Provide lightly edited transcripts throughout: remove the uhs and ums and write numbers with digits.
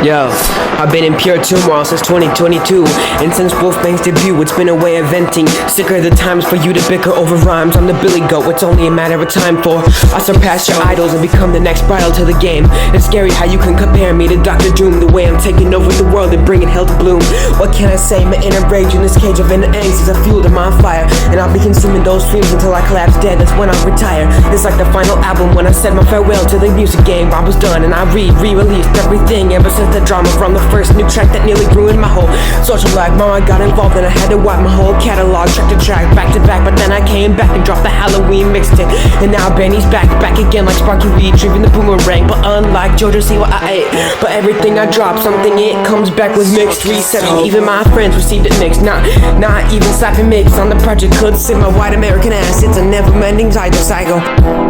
Yo, I've been in pure turmoil since 2022, and since Wolfbang's debut, it's been a way of venting. Sicker of the times for you to bicker over rhymes. I'm the Billy Goat, it's only a matter of time for I surpass your idols and become the next bridal to the game. It's scary how you can compare me to Dr. Doom, the way I'm taking over the world and bringing hell to bloom. What can I say? My inner rage in this cage of inner angst is a fuel to my fire, and I'll be consuming those fumes until I collapse dead. That's when I retire. It's like the final album when I said my farewell to the music game. I was done and I re-released everything ever since the drama from the first new track that nearly ruined my whole social life. Mama got involved and I had to wipe my whole catalog track to track, back to back. But then I came back and dropped the Halloween mixtape, and now Benny's back again like Sparky Reed, retrieving the boomerang. But unlike Jojo, see what I ate. But everything I drop, something it comes back with mixed reset. Even my friends received it mixed, not even slapping mix on the project could sit my white American ass. It's a never-ending cycle,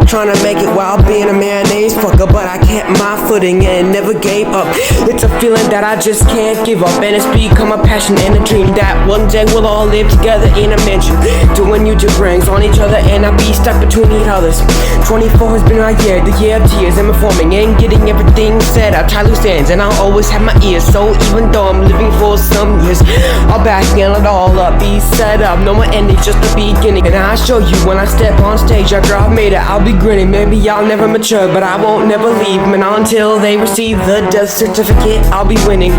trying to make it while being a mayonnaise fucker. But I kept my footing and never gave up. It's a feeling that I just can't give up, and it's become a passion and a dream that one day we'll all live together in a mansion, doing YouTube pranks on each other and I'll be stuck between each others. 24 has been my year, the year of tears and performing and getting everything set up. Tie loose ends and I'll always have my ears, so even though I'm living for some years, I'll back and it all up, be set up, no more endings, just the beginning. And I'll show you when I step on stage after I've made it, I'll be grinning. Maybe I'll never mature, but I won't never leave, man. Until they receive the death certificate, I'll be winning.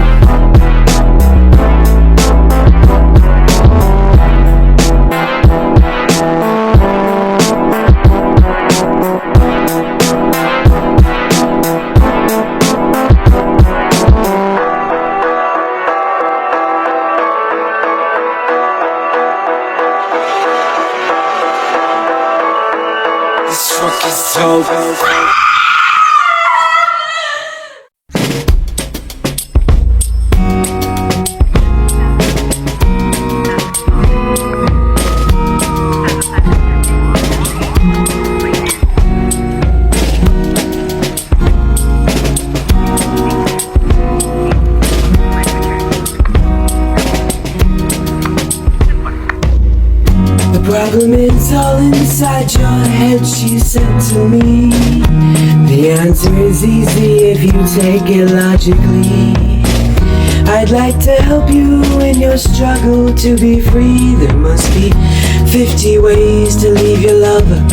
This fuck is dope. The problem is all inside your head, she said to me. The answer is easy if you take it logically. I'd like to help you in your struggle to be free. There must be 50 ways to leave your lover.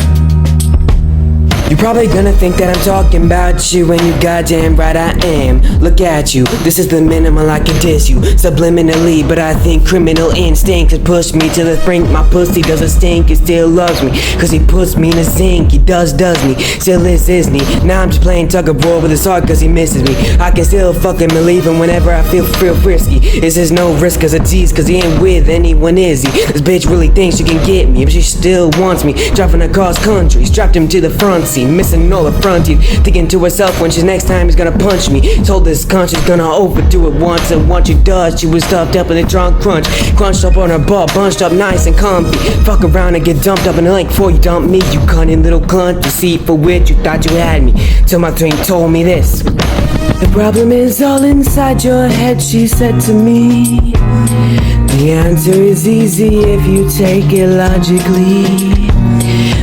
You're probably gonna think that I'm talking about you, and you goddamn right I am. Look at you, this is the minimal I can diss you subliminally, but I think criminal instinct has pushed me to the brink. My pussy doesn't stink, he still loves me, cause he puts me in the zinc. He does me, still is, isn't he? Now I'm just playing tug of war with his heart cause he misses me. I can still fucking believe him whenever I feel frisky. Is there's no risk as a tease, cause he ain't with anyone, is he? This bitch really thinks she can get me, but she still wants me. Driving across country, strapped him to the front seat, missing all the front teeth, thinking to herself when she's next time he's gonna punch me. Told this conscience gonna overdo it once, and once she does, she was stuffed up in a drunk crunch, crunched up on her butt, bunched up nice and comfy. Fuck around and get dumped up in the lake before you dump me, you cunning little cunt. The seat for which you thought you had me, till my twin told me this. The problem is all inside your head, she said to me. The answer is easy if you take it logically.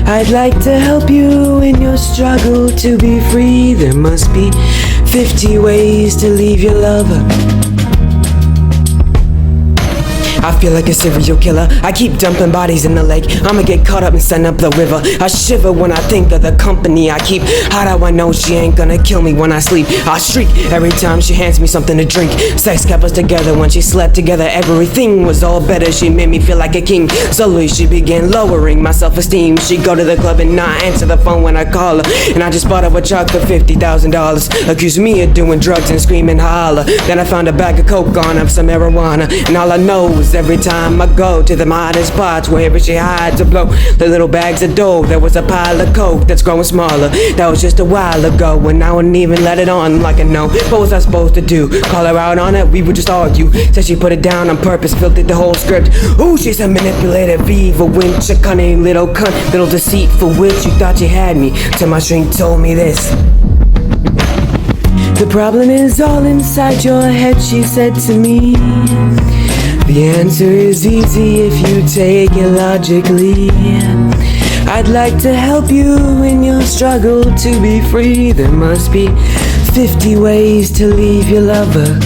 I'd like to help you in your struggle to be free. There must be 50 ways to leave your lover. I feel like a serial killer, I keep dumping bodies in the lake. I'ma get caught up and send up the river. I shiver when I think of the company I keep. How do I know she ain't gonna kill me when I sleep? I shriek every time she hands me something to drink. Sex kept us together when she slept together. Everything was all better, she made me feel like a king. Slowly she began lowering my self-esteem. She'd go to the club and not answer the phone when I call her, and I just bought her a truck for $50,000. Accused me of doing drugs and screaming holla. Then I found a bag of coke on her, some marijuana, and all I know is every time I go to the modest spots, wherever she hides a blow, the little bags of dough, there was a pile of coke that's growing smaller. That was just a while ago, and I wouldn't even let it on like I know. What was I supposed to do? Call her out on it? We would just argue. Said she put it down on purpose, filtered the whole script. Ooh, she's a manipulative, evil winch, a cunning little cunt, little deceitful witch. You thought you had me, till my shrink told me this. The problem is all inside your head, she said to me. The answer is easy if you take it logically. I'd like to help you in your struggle to be free. There must be 50 ways to leave your lover.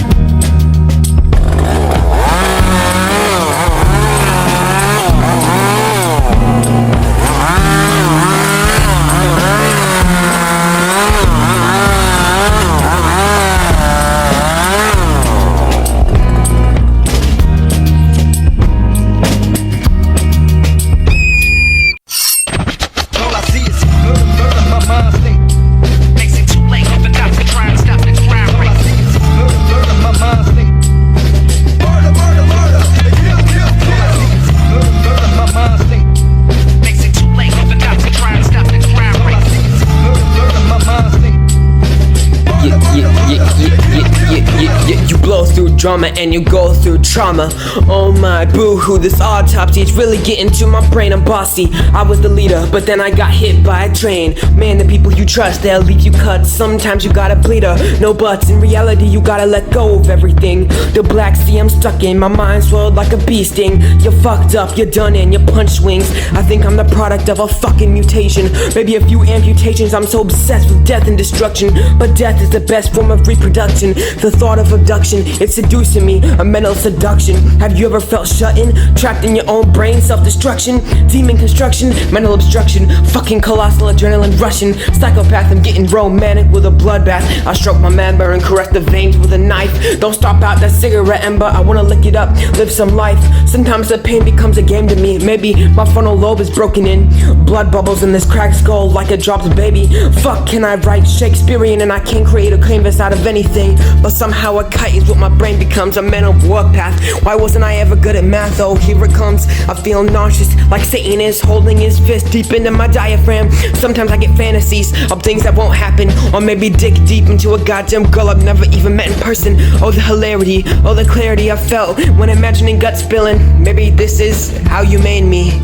You blow through drama and you go through trauma. Oh my boo-hoo, this autopsy is really getting to my brain. I'm bossy, I was the leader, but then I got hit by a train. Man, the people you trust, they'll leave you cut. Sometimes you gotta bleed her, no buts. In reality, you gotta let go of everything. The Black Sea I'm stuck in, my mind swirled like a bee sting. You're fucked up, you're done in, your punch swings. I think I'm the product of a fucking mutation. Maybe a few amputations, I'm so obsessed with death and destruction. But death is the best form of reproduction. The thought of abduction, it's seducing me, a mental seduction. Have you ever felt shut in, trapped in your own brain, self-destruction, demon construction, mental obstruction, fucking colossal adrenaline rushing, psychopath, I'm getting romantic with a bloodbath. I stroke my member and caress the veins with a knife. Don't stop out that cigarette ember, I wanna lick it up, live some life. Sometimes the pain becomes a game to me. Maybe my frontal lobe is broken in, blood bubbles in this cracked skull like a dropped baby. Fuck, can I write Shakespearean and I can't create a canvas out of anything. But somehow a kite is what my brain becomes, a mental warpath. Why wasn't I ever good at math? Oh, here it comes. I feel nauseous, like Satan is holding his fist deep into my diaphragm. Sometimes I get fantasies of things that won't happen, or maybe dig deep into a goddamn girl I've never even met in person. Oh, the hilarity, oh, the clarity I felt when imagining guts spilling. Maybe this is how you made me,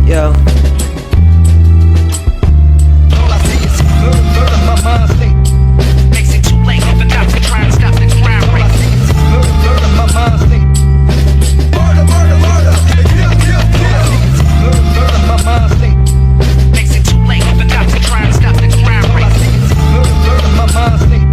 yo. All I see is murder, my mind state. Makes it too late, but now we try and stop the crime rate. All I see is murder, my mind state. Murder, kill. All I see is murder, my mind state. Makes it too late, but now we try and stop the crime rate. All I see is murder, my mind state.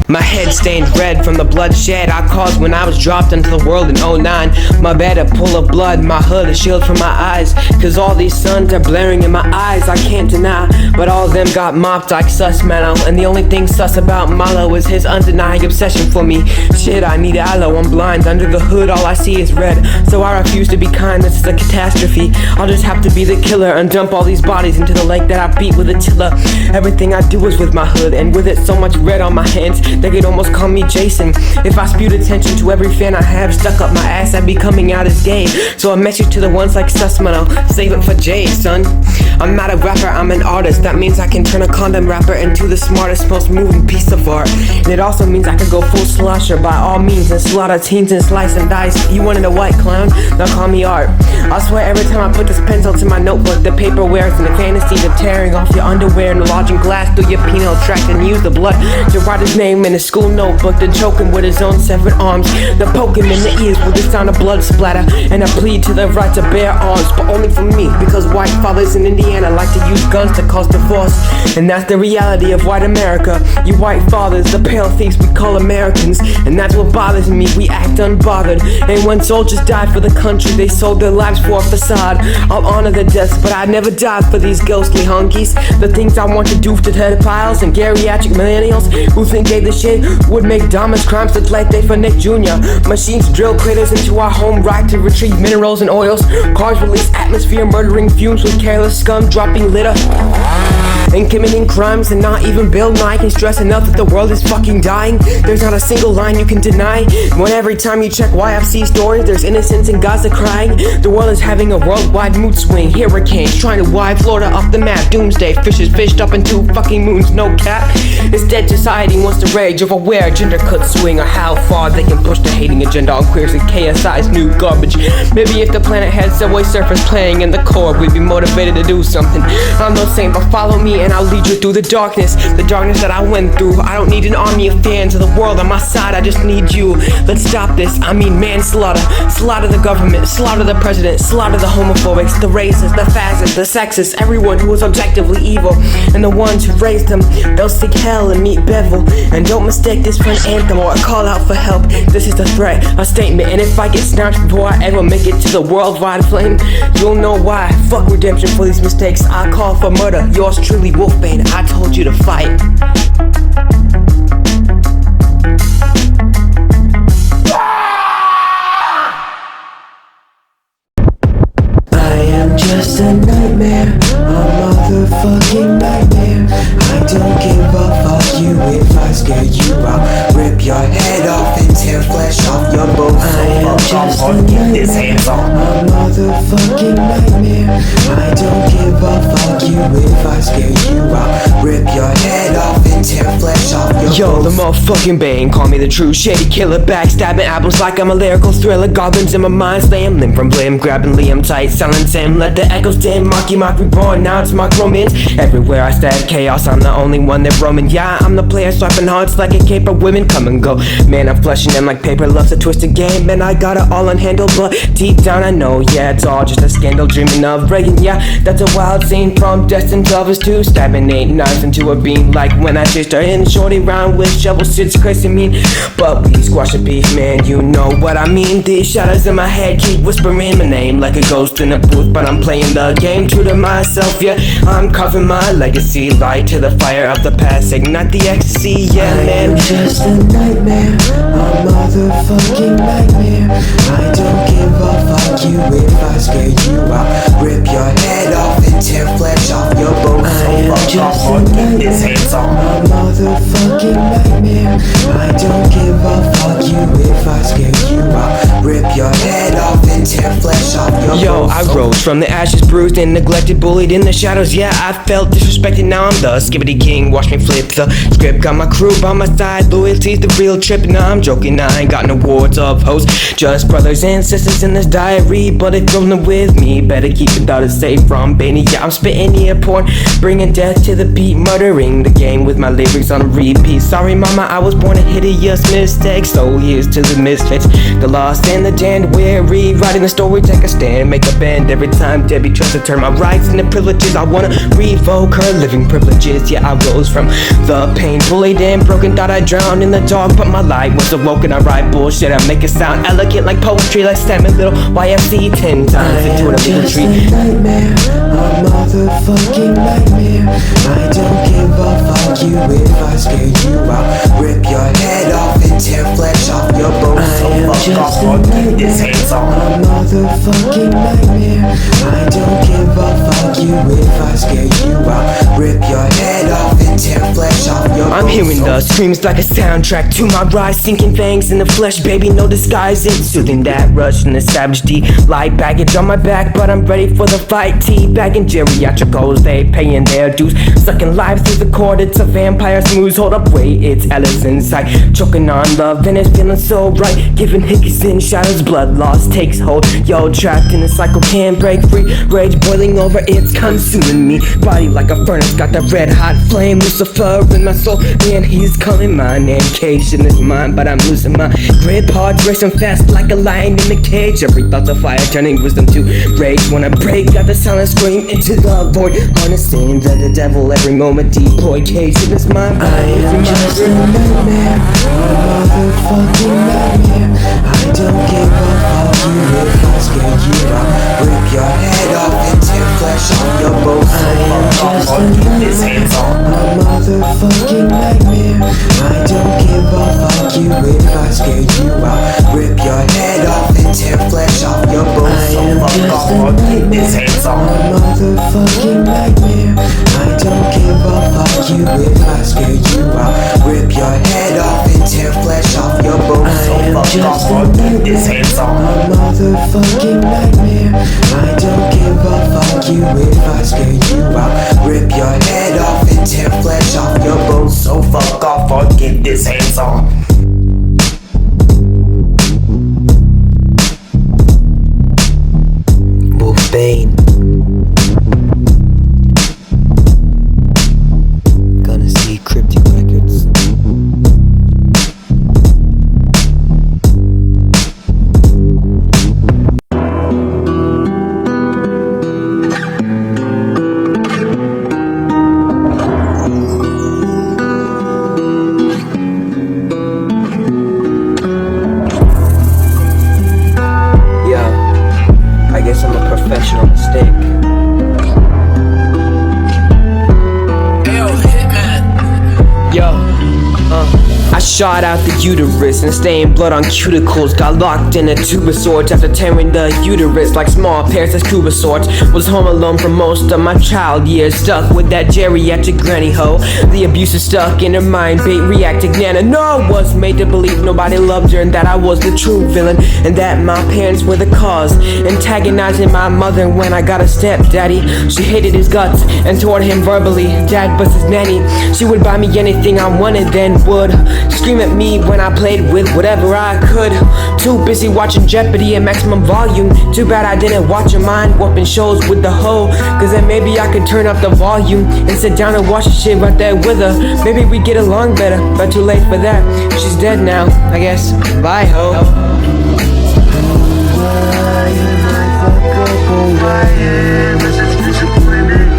My head stained red from the bloodshed I caused when I was dropped into the world in 09. My bed a pool of blood, my hood a shield from my eyes. Cause all these suns are blaring in my eyes, I can't deny. But all of them got mopped like sus Mano. And the only thing sus about Malo is his undenying obsession for me. Shit, I need aloe, I'm blind. Under the hood all I see is red. So I refuse to be kind, this is a catastrophe. I'll just have to be the killer and dump all these bodies into the lake that I beat with a tiller. Everything I do is with my hood, and with it so much red on my hands they could almost call me Jason. If I spewed attention to every fan I have stuck up my ass, I'd be coming out as gay. So a message to the ones like Sussmano, save it for Jay, son. I'm not a rapper, I'm an artist. That means I can turn a condom rapper into the smartest, most moving piece of art. And it also means I could go full slosher by all means and slaughter teens and slice and dice. If you wanted a white clown, now call me art. I swear every time I put this pencil to my notebook, the paper wears and the fantasies of tearing off your underwear and lodging glass through your penile tract and use the blood to write his name in his school notebook, then choke him with his own severed arms, then poke him in the ears with the sound of blood splatter, and I plead to the right to bear arms, but only for me, because white fathers in Indiana like to use guns to cause divorce. And that's the reality of white America. You white fathers, the pale thieves we call Americans, and that's what bothers me, we act unbothered. And when soldiers died for the country, they sold their lives for a facade. I'll honor the deaths, but I'd never die for these ghostly honkies. The things I want to do to pedophiles and geriatric millennials who think they the shit would make Dahmer's crimes look like they for Nick Jr. Machines drill craters into our home right to retrieve minerals and oils. Cars release atmosphere murdering fumes with careless scum dropping litter and committing crimes, and not even Bill Nye can stress enough that the world is fucking dying. There's not a single line you can deny, when every time you check YFC stories there's innocents in Gaza crying. The world is having a worldwide mood swing, hurricanes trying to wipe Florida off the map, doomsday fishes fished up into fucking moons, no cap. This dead society wants to rage over where gender could swing, or how far they can push the hating agenda on queers and KSI's new garbage. Maybe if the planet had Subway Surfers playing in the core, we'd be motivated to do something. I'm no saint, but follow me me and I'll lead you through the darkness that I went through. I don't need an army of fans of the world on my side, I just need you. Let's stop this, I mean manslaughter. Slaughter the government, slaughter the president, slaughter the homophobics, the racists, the fascists, the sexists, everyone who is objectively evil. And the ones who raised them, they'll seek hell and meet Bevel. And don't mistake this for an anthem or a call out for help. This is a threat, a statement, and if I get snatched before I ever make it to the worldwide flame, you'll know why. Fuck redemption for these mistakes, I call for murder. Yours truly, Wolfbane, I told you to fight. Just a nightmare, a motherfucking nightmare. I don't give a fuck you if I scare you out. Rip your head off and tear flesh off your bones. I am just a nightmare, a motherfucking nightmare. I don't give a fuck you if I scare you out. Rip your head off and tear flesh off your bones. Yo, the motherfucking Bane, call me the true shady killer. Backstabbing albums like I'm a lyrical thriller. Goblins in my mind, slam limb from blim. Grabbing Liam tight, selling Tim. Let the echoes dim, mock reborn. Now it's mock romance. Everywhere I stab chaos, I'm the only one that roaming. Yeah, I'm the player swiping hearts like a cape of women come and go. Man, I'm flushing them like paper, love's a twisted game. And I got it all unhandled, but deep down I know, yeah, it's all just a scandal dreaming of breaking. Yeah, that's a wild scene from Destined Lovers 2. Stabbing 8 knives into a beam like when I chased her in. Shorty round with shovels, shit's crazy mean. But we squash a beef, man, you know what I mean. These shadows in my head keep whispering my name like a ghost in a booth, but I'm playing the game true to myself, yeah. I'm carving my legacy, light to the fire of the past, ignite the ecstasy, yeah, man. I am just a nightmare, a motherfucking nightmare. I don't give a fuck you if I scare you out. Rip your head off and tear flesh off your bones. I am just a nightmare, a motherfucking nightmare. I don't give a fuck you if I scare you out. Rip your head off and tear flesh off your bones. Yo, I rose from the ashes, bruised and neglected, bullied in the shadows. Yeah, I felt disrespected, now I'm the skibbity king. Watch me flip the script, got my crew by my side. Loyalty's the real trip, and I'm joking, I ain't got no awards of hosts. Just brothers and sisters in this diary, but if you're rolling with me, better keep your daughters safe from Bane. Yeah, I'm spitting ear porn, bringing death to the beat, murdering the game with my lyrics on a repeat. Sorry mama, I was born a hideous mistake, so here's to the misfits, the lost and the damned. Weary, writing the story, take a stand, make a bend. Every time Debbie tries to turn my rights into privileges, I wanna revoke her living privileges. Yeah, I rose from the pain, bullied and broken, thought I drowned in the dark, but my light was awoken. I write bullshit, I make it sound elegant like poetry, like stammering little YFC 10 times into a legal tree. A nightmare, a motherfucking nightmare. I don't give a fuck you if I scare you out. Rip your head off and tear flesh off your bones. I am just a nightmare, a motherfucking nightmare. I don't give a fuck you if I scare you out. Rip your head off and tear flesh off your bones. I'm hearing the screams like a soundtrack to my rise, sinking fangs in the flesh, baby, no disguise. It's soothing that rush from the savage D. Light baggage on my back, but I'm ready for the fight. Teabagging geriatricals, they paying their dues, sucking life through the cord. It's a vampire smooth. Hold up, wait, it's Alice inside, choking on love and it's feeling so right. Giving hickeys in shadows, blood loss takes hold. Yo, trapped in a cycle, can't break free. Rage boiling over, it's consuming me. Body like a furnace, got that red hot flame. Lucifer in my soul, man, he's calling my name. Cage in his mind, but I'm losing my grip. Hard, racing fast like a lion in the cage. Every thought's a fire, turning wisdom to rage. Wanna break out the silent scream into the void, harnessing the devil every moment. Decoy cage in his mind, I am just a nightmare, a motherfucking nightmare. I don't give a fuck you if I scare you out. Rip your head off and tear flesh off your bones. I am just a nightmare, a motherfucking nightmare. I don't give a fuck you if I scare you out. Rip your head off and tear flesh off your bones. I am just a nightmare, a motherfucking nightmare. I don't give a fuck you if I scare you out. Rip your head off and tear flesh off your bones. I am just a nightmare, a motherfucking nightmare. I don't give a fuck you if I scare you out. Rip your head off and tear flesh off your bones. So fuck off or get this hands on. Wolfbane. shot out the uterus and stained blood on cuticles. Got locked in a tube of sorts after tearing the uterus like small pairs of scuba sorts. Was home alone for most of my child years, stuck with that geriatric granny hoe. The abuse is stuck in her mind, bait reacting nana. No, was made to believe nobody loved her and that I was the true villain and that my parents were the cause. Antagonizing my mother when I got a stepdaddy. She hated his guts and toward him verbally. Dad was his nanny. She would buy me anything I wanted, then would scream at me when I played with whatever I could. Too busy watching Jeopardy at maximum volume. Too bad I didn't watch her mind warping shows with the hoe, cause then maybe I could turn up the volume and sit down and watch the shit right there with her. Maybe we get along better, but too late for that. She's dead now, I guess. Bye, ho. Why am I fuck up? Oh, why am I such disappointment?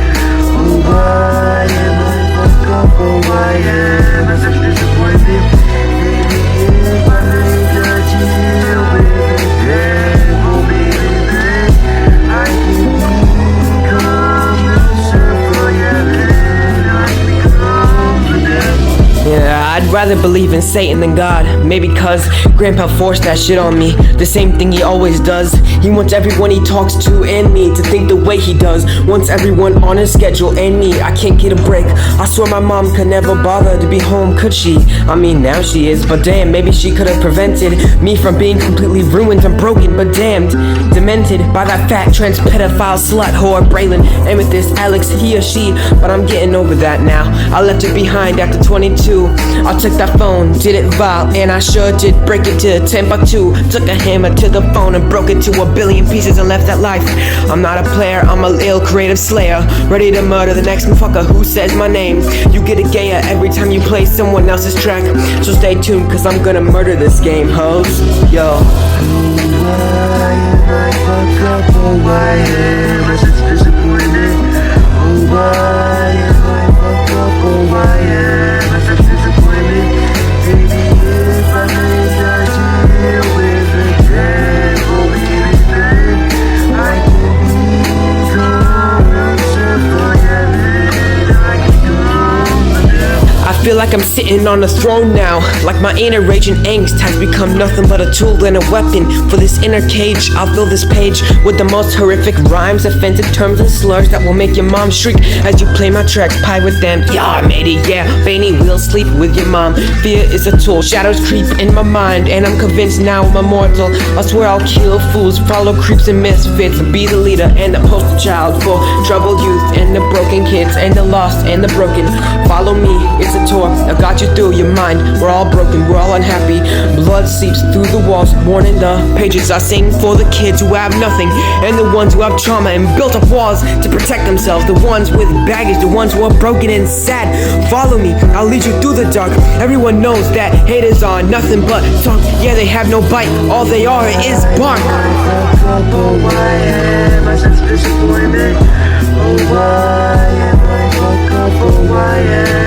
Oh, why am I fuck up? Oh, why am I such disappointment? Maybe if I make a deal with the devil, maybe then I can become Lucifer, yeah, then I become the devil. Yeah, I'd rather believe in Satan than God. Maybe cause Grandpa forced that shit on me. The same thing he always does. He wants everyone he talks to and me to think the way he does. Wants everyone on his schedule and me. I can't get a break. I swear my mom could never bother to be home, could she? I mean, now she is, but damn, maybe she could have prevented me from being completely ruined and broken, but damned, demented by that fat trans pedophile slut whore Braylon. And with this Alex, he or she, but I'm getting over that now. I left it behind after 22. I took that phone, did it vile, and I sure did break it to Timbuktu. Took a hammer to the phone and broke it to a billion pieces and left that life. I'm not a player, I'm a ill creative slayer, ready to murder the next motherfucker who says my name. You get a gayer every time you play someone else's track, so stay tuned cause I'm gonna murder this game, hoes. Yo. Why am I fuck up? Oh, why am I such disappointment? Oh, why am I fuck up? Oh, why am I such disappointment? Maybe if I make a deal with the devil, maybe then I can become Lucifer, yeah, then I can become the devil. I feel like I'm sitting on a throne now, like my inner rage and angst has become nothing but a tool and a weapon for this inner cage. I'll fill this page with the most horrific rhymes, offensive terms and slurs that will make your mom shriek as you play my tracks, pie with them. Yeah, matey, yeah, Fanny will sleep with your mom. Fear is a tool, shadows creep in my mind, and I'm convinced now I'm immortal. I swear I'll kill fools, follow creeps and misfits, be the leader and the poster child for troubled youth and the broken kids and the lost and the broken. Follow me, it's a tour, I got you through your mind. We're all broken, we're all unhappy. Blood seeps through the walls, worn in the pages. I sing for the kids who have nothing and the ones who have trauma and built up walls to protect themselves. The ones with baggage, the ones who are broken and sad. Follow me, I'll lead you through the dark. Everyone knows that haters are nothing but talk. Yeah, they have no bite, all they are is bark. Oh, why am I such disappointment? Oh, why am I fuck up? Oh, why am